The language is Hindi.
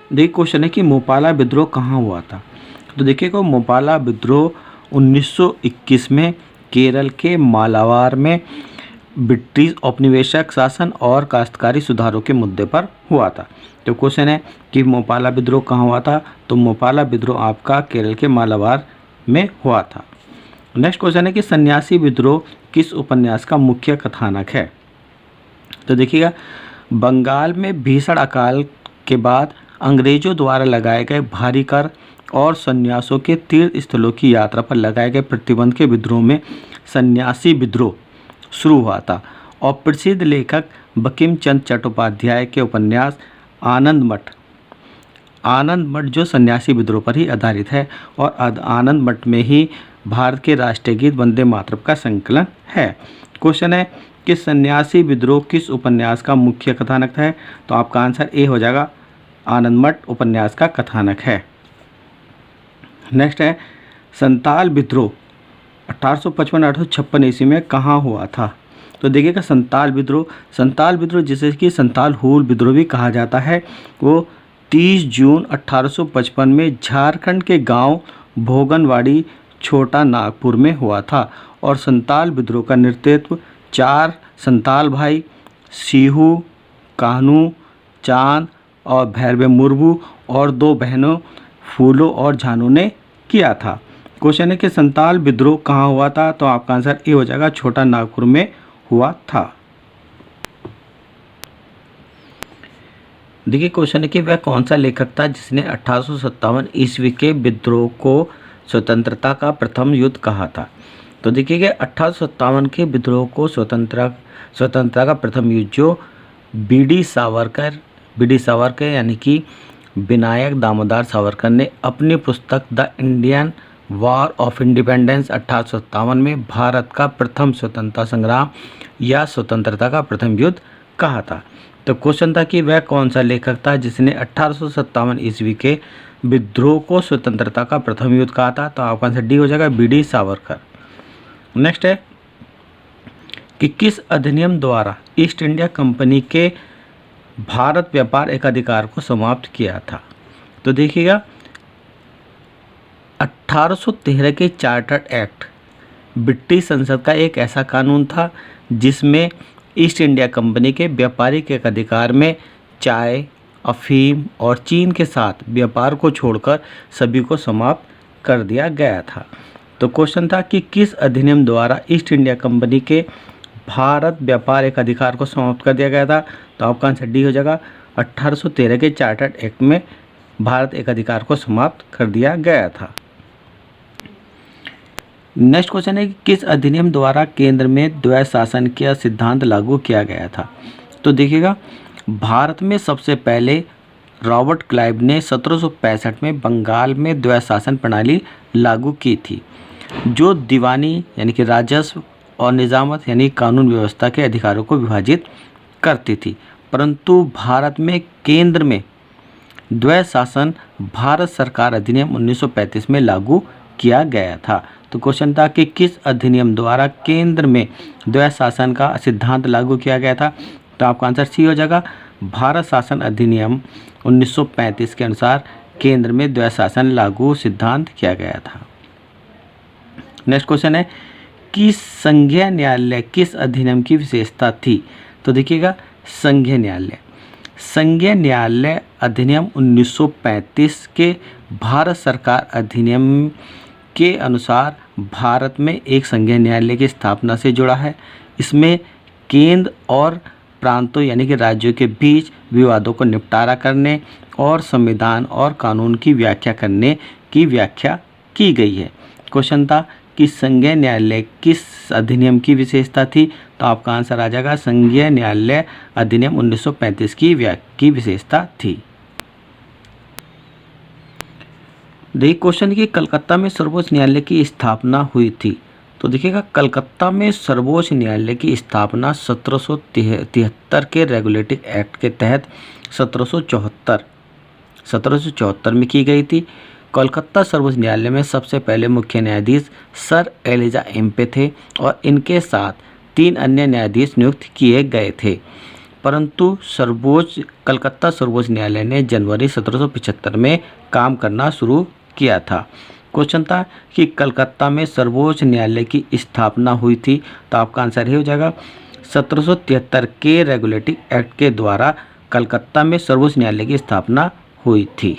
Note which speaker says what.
Speaker 1: देखिए क्वेश्चन है कि मोपाला विद्रोह कहाँ हुआ था। तो देखिएगा मोपाला विद्रोह 1921 में केरल के मालाबार में ब्रिटिश औपनिवेशिक शासन और काश्तकारी सुधारों के मुद्दे पर हुआ था। तो क्वेश्चन है कि मोपाला विद्रोह कहाँ हुआ था। तो मोपाला विद्रोह आपका केरल के मालाबार में हुआ था। नेक्स्ट क्वेश्चन है कि सन्यासी विद्रोह किस उपन्यास का मुख्य कथानक है। तो देखिएगा बंगाल में भीषण अकाल के बाद अंग्रेजों द्वारा लगाए गए भारी कर और सन्यासों के तीर्थ स्थलों की यात्रा पर लगाए गए प्रतिबंध के विद्रोह में सन्यासी विद्रोह शुरू हुआ था और प्रसिद्ध लेखक बंकिम चंद्र चट्टोपाध्याय के उपन्यास आनंद मठ जो सन्यासी विद्रोह पर ही आधारित है और आनंद मठ में ही भारत के राष्ट्रीय गीत वंदे मातरम का संकलन है। क्वेश्चन है कि सन्यासी विद्रोह किस उपन्यास का मुख्य कथानक है। तो आपका आंसर ए हो जाएगा, आनंद मठ उपन्यास का कथानक है। नेक्स्ट है संताल विद्रोह 1855-1856 ईस्वी में कहाँ हुआ था। तो देखिएगा संताल विद्रोह जिसे कि संताल हूल विद्रोह भी कहा जाता है, वो 30 जून 1855 में झारखंड के गांव भोगनवाड़ी छोटा नागपुर में हुआ था और संताल विद्रोह का नेतृत्व 4 संताल भाई सीहू, कान्हू, चांद और भैरवे मुर्मू और 2 बहनों फूलो और झानू ने किया था। क्वेश्चन है कि संताल विद्रोह कहाँ हुआ था। तो आपका आंसर ए हो जाएगा, छोटा नागपुर में हुआ था। देखिए क्वेश्चन है कि वह कौन सा लेखक था जिसने 1857 ईस्वी के विद्रोह को स्वतंत्रता का प्रथम युद्ध कहा था। तो देखिएगा 1857 के विद्रोह को स्वतंत्रता का प्रथम युद्ध जो बी डी सावरकर यानी कि विनायक दामोदर सावरकर ने अपनी पुस्तक the Indian war of independence 1857 में भारत का प्रथम स्वतंत्रता संग्राम या स्वतंत्रता का प्रथम युद्ध कहा था। तो क्वेश्चन था कि वह कौन सा लेखक था जिसने 1857 ईस्वी के विद्रोह को स्वतंत्रता का प्रथम युद्ध कहा था। तो आपका आंसर डी हो जाएगा, बी डी सावरकर। नेक्स्ट है कि किस अधिनियम द्वारा ईस्ट इंडिया कंपनी के भारत व्यापार एकाधिकार को समाप्त किया था। तो देखिएगा 1813 के चार्टर्ड एक्ट ब्रिटिश संसद का एक ऐसा कानून था जिसमें ईस्ट इंडिया कंपनी के व्यापारिक एकाधिकार में चाय, अफीम और चीन के साथ व्यापार को छोड़कर सभी को समाप्त कर दिया गया था। तो क्वेश्चन था कि किस अधिनियम द्वारा ईस्ट इंडिया कंपनी के भारत व्यापार एकाधिकार को समाप्त कर दिया गया था। तो आपका आंसर डी हो जाएगा, 1813 के चार्टर्ड एक्ट में भारत एकाधिकार को समाप्त कर दिया गया था। नेक्स्ट क्वेश्चन है कि किस अधिनियम द्वारा केंद्र में द्वैध शासन का सिद्धांत लागू किया गया था। तो देखिएगा भारत में सबसे पहले रॉबर्ट क्लाइव ने 1765 में बंगाल में द्वैध शासन प्रणाली लागू की थी जो दीवानी यानी कि राजस्व और निजामत यानी कानून व्यवस्था के अधिकारों को विभाजित करती थी, परंतु भारत में केंद्र में द्वैध शासन भारत सरकार अधिनियम 1935 में लागू किया गया था। तो क्वेश्चन था कि किस अधिनियम द्वारा केंद्र में द्वैध शासन का सिद्धांत लागू किया गया था। तो आपका आंसर सी हो जाएगा, भारत शासन अधिनियम 1935 के अनुसार केंद्र में द्वैध शासन लागू सिद्धांत किया गया था। नेक्स्ट क्वेश्चन है कि संघीय न्यायालय किस अधिनियम की विशेषता थी। तो देखिएगा संघीय न्यायालय अधिनियम 1935 के भारत सरकार अधिनियम के अनुसार भारत में एक संघीय न्यायालय की स्थापना से जुड़ा है। इसमें केंद्र और प्रांतों यानी कि राज्यों के बीच विवादों को निपटारा करने और संविधान और कानून की व्याख्या करने की व्याख्या की गई है। क्वेश्चन था कि संघीय न्यायालय किस अधिनियम की विशेषता थी। तो आपका आंसर आ जाएगा, संघीय न्यायालय अधिनियम 1935 की विशेषता थी। देखिए क्वेश्चन कि कलकत्ता में सर्वोच्च न्यायालय की स्थापना हुई थी। तो देखिएगा कलकत्ता में सर्वोच्च न्यायालय की स्थापना 1773 के रेगुलेटिंग एक्ट के तहत 1774 में की गई थी। कोलकाता सर्वोच्च न्यायालय में सबसे पहले मुख्य न्यायाधीश सर एलिजा एम्पे थे और इनके साथ 3 अन्य न्यायाधीश नियुक्त किए गए थे। परंतु कलकत्ता सर्वोच्च न्यायालय ने जनवरी 1775 में काम करना शुरू किया था। क्वेश्चन था कि कलकत्ता में सर्वोच्च न्यायालय की स्थापना हुई थी, तो आपका आंसर ये हो जाएगा 1773 के रेगुलेटिंग एक्ट के द्वारा कलकत्ता में सर्वोच्च न्यायालय की स्थापना हुई थी।